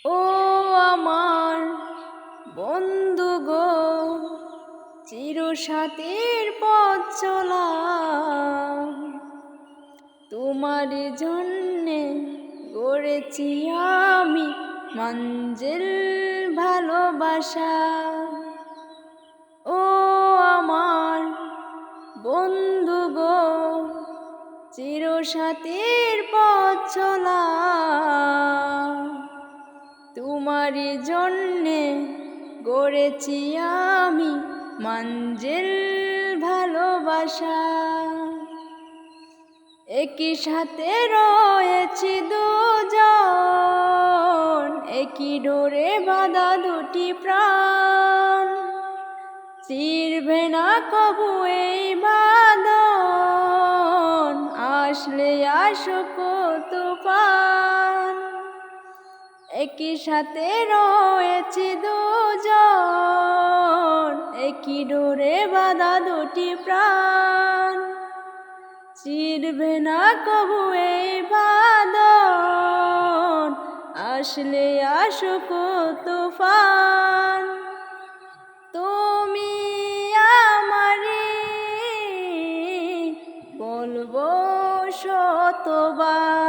ও আমার বন্ধু গো, চিরসাথীর পথ চলা, তোমার জন্যে গড়েছি আমি মঞ্জিল ভালোবাসা। ও আমার বন্ধু গো, চিরসাথীর পথ চলা, তোমার জন্যে গড়েছি আমি মঞ্জিল ভালোবাসা। একই সাথে রয়েছি দুজন, একই ডোরে বাঁধা দুটি প্রাণ, চিরবে না কবু এই বাঁধন, আসলে আসুক তুফান। একই সাথে রয়েছি দুজন, একই ডোরে বাঁধা দুটি প্রাণ, চিরবে না কবু এই বাঁধন, আসলে আসুক তুফান। তুমি আমারে বলবো শতবার,